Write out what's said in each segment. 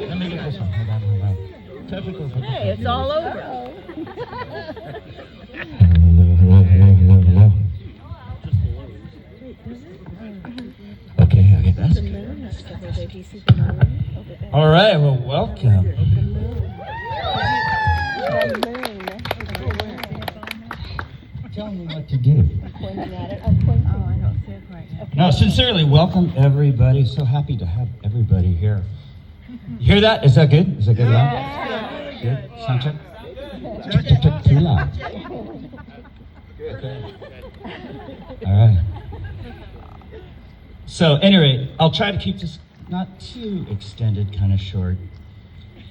Let me get this one. Hold on. Typical. Hey, it's all over. Hello. Okay, that's good. All right, well, welcome. Tell me what to do. No, sincerely, welcome everybody. So happy to have everybody here. You hear that? Is that good? Is that good? Yeah. Good? Sound check? Too loud. Okay. All right. So, anyway, I'll try to keep this not too extended, kind of short.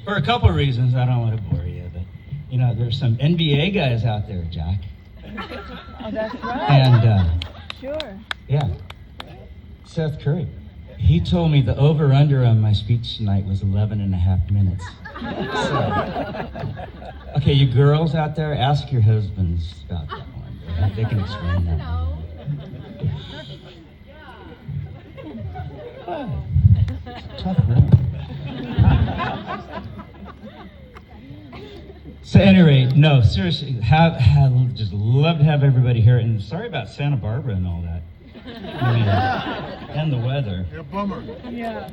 For a couple of reasons, I don't want to bore you, but, you know, there's some NBA guys out there, Jack. Oh, that's right. And, Sure. yeah, Seth Curry. He told me the over-under on my speech tonight was 11 and a half minutes. So, okay, you girls out there, ask your husbands about that one. They can explain that one. Tough room. So anyway, no, seriously, just love to have everybody here. And sorry about Santa Barbara and all that. I mean, and the weather. Yeah, bummer. Yeah.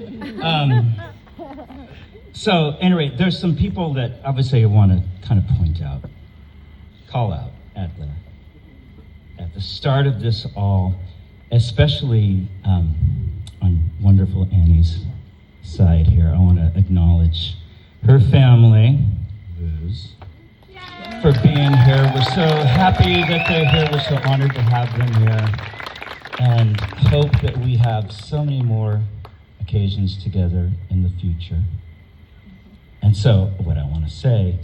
So anyway, there's some people that obviously I want to kind of point out, call out at the start of this all, especially on wonderful Annie's side here. I want to acknowledge her family, Liz, for being here. We're so happy that they're here. We're so honored to have them here, and hope that we have so many more occasions together in the future. And so, what I want to say,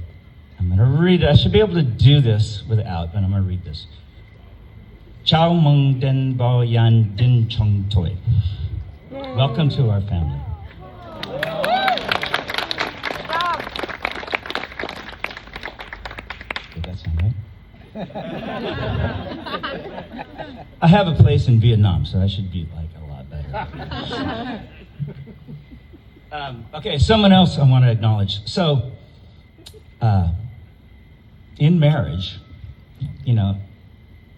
I'm going to read it. I should be able to do this without, but I'm going to read this. Chao Mung Den Bao Yan Din Chong Toi. Welcome to our family. Did that sound right? I have a place in Vietnam, so I should be like a lot better. Okay, someone else I want to acknowledge. So, in marriage, you know,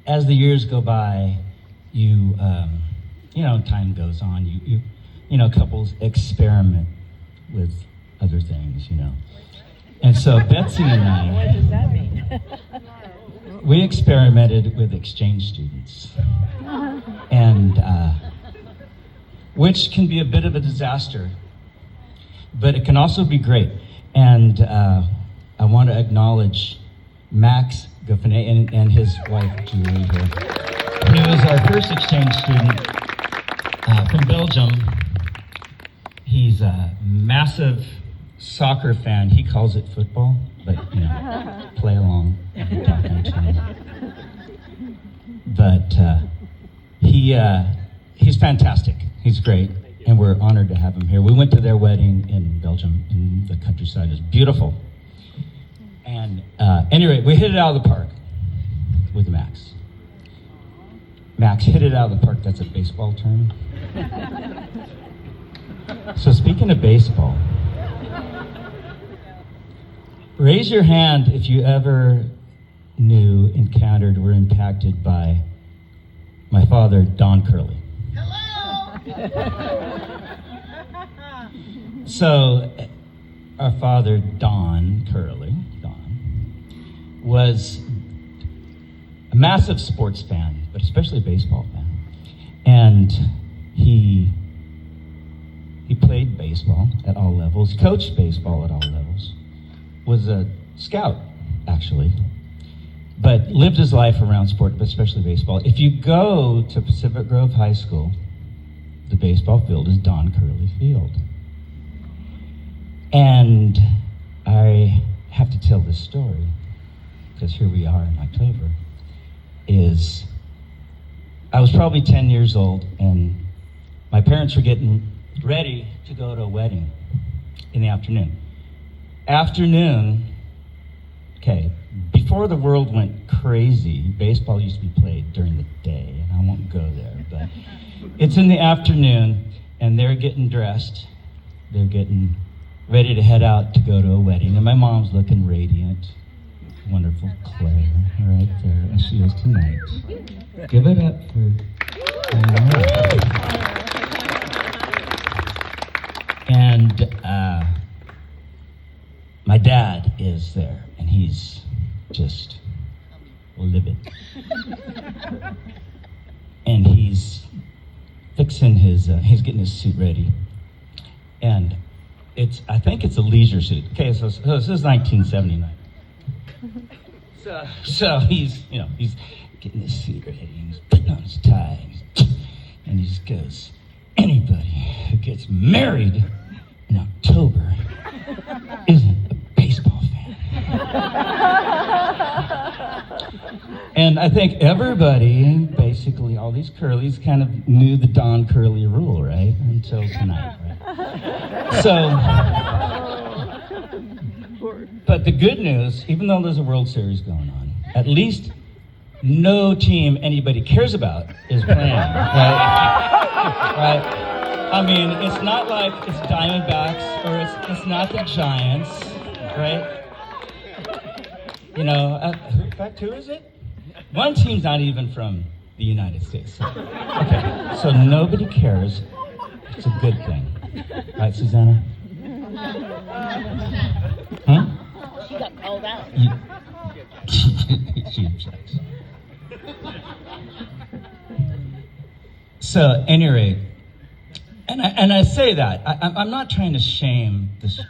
as the years go by, you know, time goes on. You know, couples experiment with other things, you know. And so Betsy and I, What does that mean? we experimented with exchange students, and which can be a bit of a disaster, but it can also be great. And I want to acknowledge Max Gouffenet and his wife Julie here. He was our first exchange student from Belgium. He's a massive soccer fan. He calls it football, but you know, play along if you're talking to him. But he's fantastic. He's great, and we're honored to have him here. We went to their wedding in Belgium, in the countryside. It's beautiful. And anyway, we hit it out of the park with Max. Max hit it out of the park. That's a baseball term. So speaking of baseball, raise your hand if you ever knew, encountered, were impacted by my father, Don Curley. So, our father, Don Curley, was a massive sports fan, but especially a baseball fan. And he played baseball at all levels, coached baseball at all levels, was a scout, actually, but lived his life around sport, but especially baseball. If you go to Pacific Grove High School, the baseball field is Don Curley Field. And I have to tell this story, because here we are in October, is I was probably 10 years old, and my parents were getting ready to go to a wedding in the afternoon. Okay, before the world went crazy, baseball used to be played during the day, and I won't go there, but it's in the afternoon, and they're getting dressed, they're getting ready to head out to go to a wedding. And my mom's looking radiant. Wonderful Claire, right there, as she is tonight. Give it up for Claire. And my dad is there, and he's just livid. And he's fixing he's getting his suit ready. And I think it's a leisure suit. Okay, so this is 1979. So he's getting his suit ready, and he's putting on his tie, and he just goes, anybody who gets married in October isn't a baseball fan. And I think everybody, basically all these Curleys, kind of knew the Don Curley rule, right? Until tonight, right? So, but the good news, even though there's a World Series going on, at least no team anybody cares about is playing, right? I mean, it's not like it's Diamondbacks or it's not the Giants, right? You know, in fact, who is it? One team's not even from the United States. Okay, so nobody cares. It's a good thing. Right, Susanna? Huh? She got called out. She objects. So, at any rate, and I say that, I'm not trying to shame this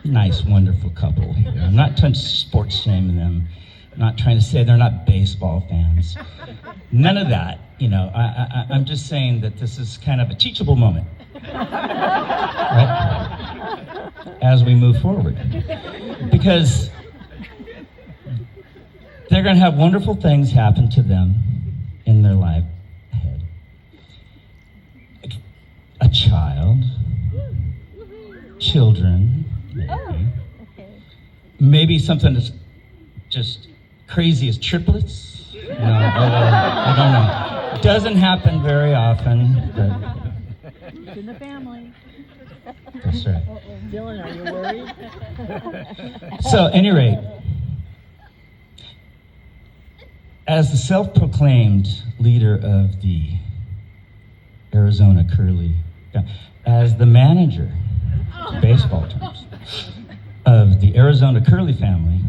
nice, wonderful couple here. I'm not trying to sports shame them. I'm not trying to say they're not baseball fans. None of that, you know. I'm just saying that this is kind of a teachable moment, right? As we move forward. Because they're going to have wonderful things happen to them in their life ahead. A child, children, maybe something that's just crazy as triplets. No, I don't know. It doesn't happen very often, but It's in the family. that's right. Dylan, are you worried? So, at any rate, as the self-proclaimed leader of the Arizona Curly, as the manager, baseball terms, of the Arizona Curly family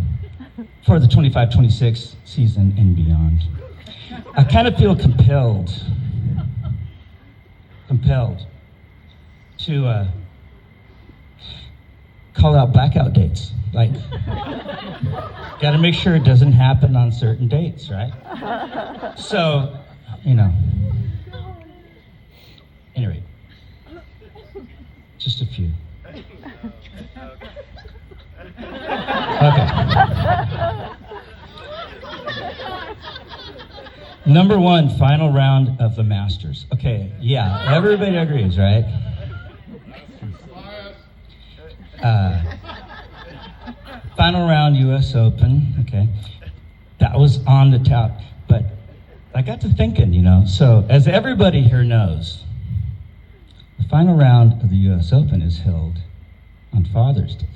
for the 25-26 season and beyond, I kind of feel compelled to call out blackout dates. Like, got to make sure it doesn't happen on certain dates, right? So, you know. Anyway, just a few. Okay. Number one, final round of the Masters. Okay, yeah, everybody agrees, right? Final round U.S. Open, okay. That was on the top, but I got to thinking, you know, so as everybody here knows, the final round of the U.S. Open is held on Father's Day.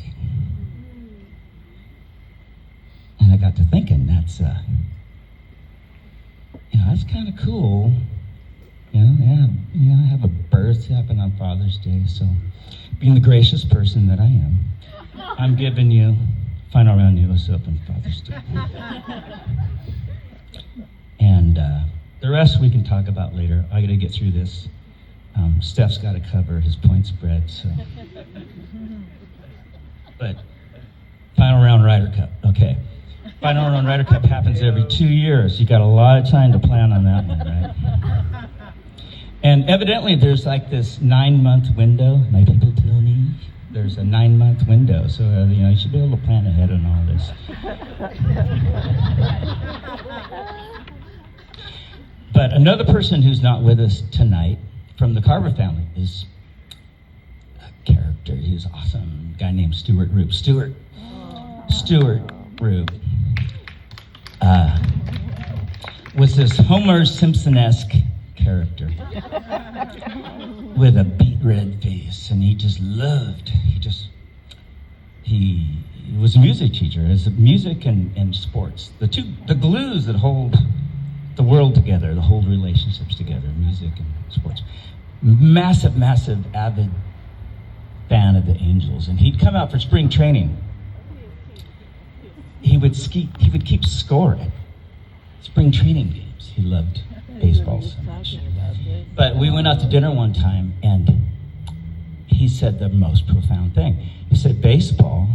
And I got to thinking, that's, you know, that's kind of cool. You know, have a birth happen on Father's Day. So, being the gracious person that I am, I'm giving you final round U.S. Open Father's Day. And the rest we can talk about later. I got to get through this. Steph's got to cover his point spread. So, but final round Ryder Cup. Okay. Final round Ryder Cup happens every 2 years. You got a lot of time to plan on that one, right? And evidently there's like this 9-month window. My people tell me there's a 9-month window. So, you know, you should be able to plan ahead on all this. But another person who's not with us tonight from the Carver family is a character. He's awesome. A guy named Stuart Roop. Stuart Roop was this Homer Simpson-esque character with a beat big red face, and he was a music teacher. It's music and sports, the glues that hold the world together, that hold relationships together, music and sports. Massive avid fan of the Angels, and he'd come out for spring training. He would keep score at spring training games. He loved baseball so much. But we went out to dinner one time, and he said the most profound thing. He said, baseball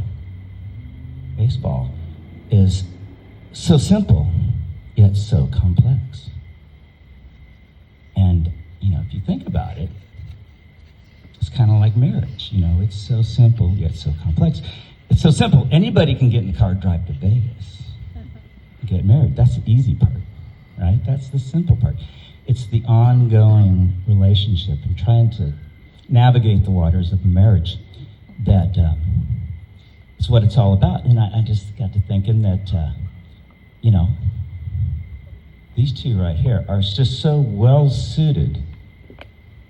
is so simple, yet so complex. And, if you think about it, it's kind of like marriage. It's so simple, yet so complex. It's so simple. Anybody can get in the car, drive to Vegas, and get married. That's the easy part, right? That's the simple part. It's the ongoing relationship and trying to navigate the waters of marriage that is what it's all about. And I just got to thinking that, these two right here are just so well suited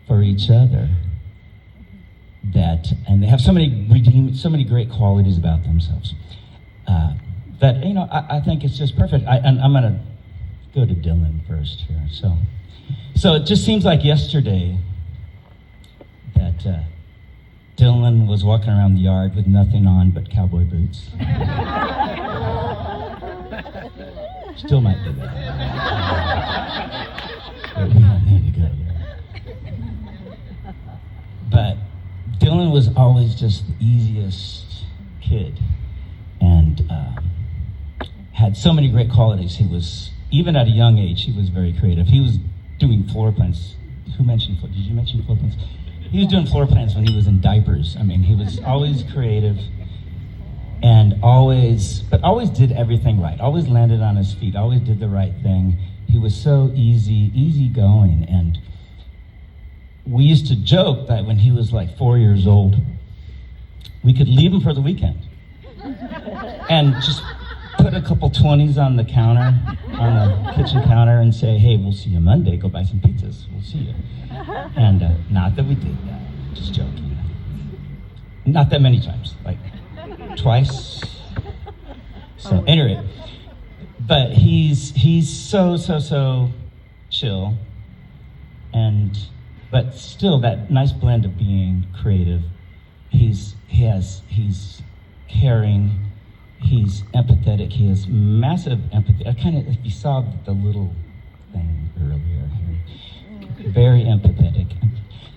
for each other and they have so many great qualities about themselves that I think it's just perfect. And I'm gonna go to Dylan first here. So it just seems like yesterday that Dylan was walking around the yard with nothing on but cowboy boots. Still might do that. But we don't need to go there. But Dylan was always just the easiest kid, and had so many great qualities. He was, even at a young age, he was very creative. He was doing floor plans. Did you mention floor plans? He was doing floor plans when he was in diapers. I mean, he was always creative, and always did everything right. Always landed on his feet. Always did the right thing. He was so easy going, and we used to joke that when he was like 4 years old, we could leave him for the weekend and just put a couple 20s on the counter, on the kitchen counter, and say, hey, we'll see you Monday, go buy some pizzas, we'll see you. And not that we did that, just joking. Not that many times, like twice. So anyway, but he's so chill, but still that nice blend of being creative. He's caring, he's empathetic, he has massive empathy. If you saw the little thing earlier here, very empathetic.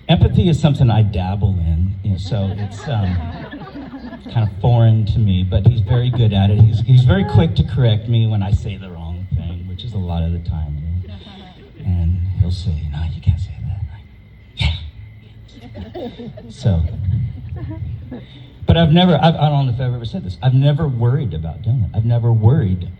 Empathy is something I dabble in, so it's kind of foreign to me, but he's very good at it. He's very quick to correct me when I say the wrong thing, which is a lot of the time. And he'll say, no, you can't say that. Yeah. So, but I don't know if I've ever said this, I've never worried about doing it. I've never worried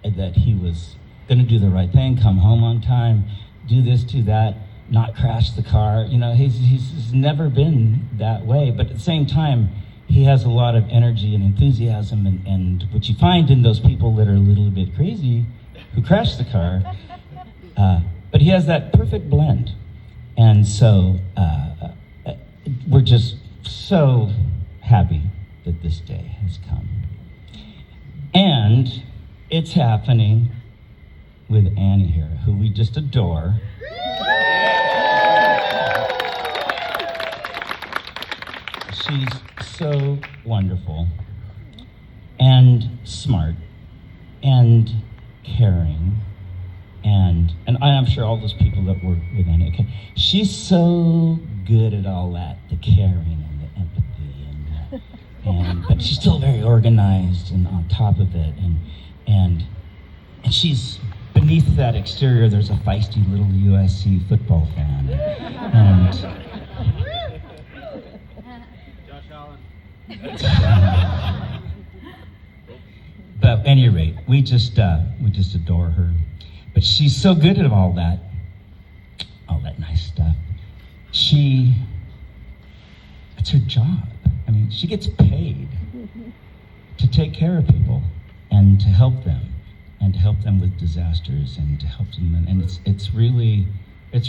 that he was going to do the right thing, come home on time, do this, do that, not crash the car. He's never been that way, but at the same time, he has a lot of energy and enthusiasm, and what you find in those people that are a little bit crazy who crash the car, but he has that perfect blend. And so we're just so happy that this day has come. And it's happening with Annie here, who we just adore. She's so wonderful and smart and caring, and I'm sure all those people that work with Annie, okay, she's so good at all that, the caring and the empathy, and but she's still very organized and on top of it, and she's beneath that exterior. There's a feisty little USC football fan, and but at any rate, we just adore her. But she's so good at all that nice stuff. It's her job. I mean, she gets paid to take care of people and to help them with disasters and to help them, and it's really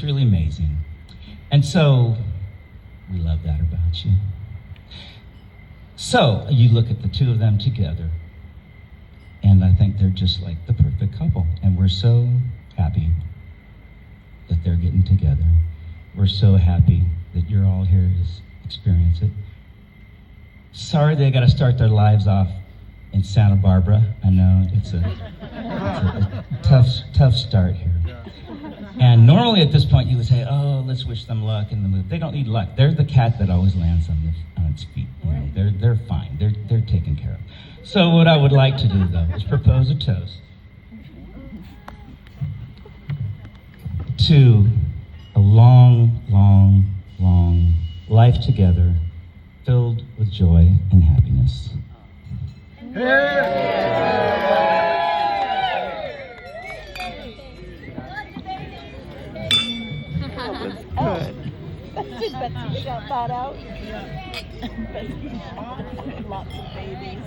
amazing. And so We love that about you. So you look at the two of them together, and I think they're just like the perfect couple. And we're so happy that they're getting together. We're so happy that you're all here to experience it. Sorry they got to start their lives off in Santa Barbara. I know it's a tough start here. And normally at this point you would say, oh, let's wish them luck in the move. They don't need luck. They're the cat that always lands on its feet. You know, they're fine. They're taken care of. So what I would like to do, though, is propose a toast to a long, long, long life together filled with joy and happiness. Good. Betsy got that out. Lots of babies.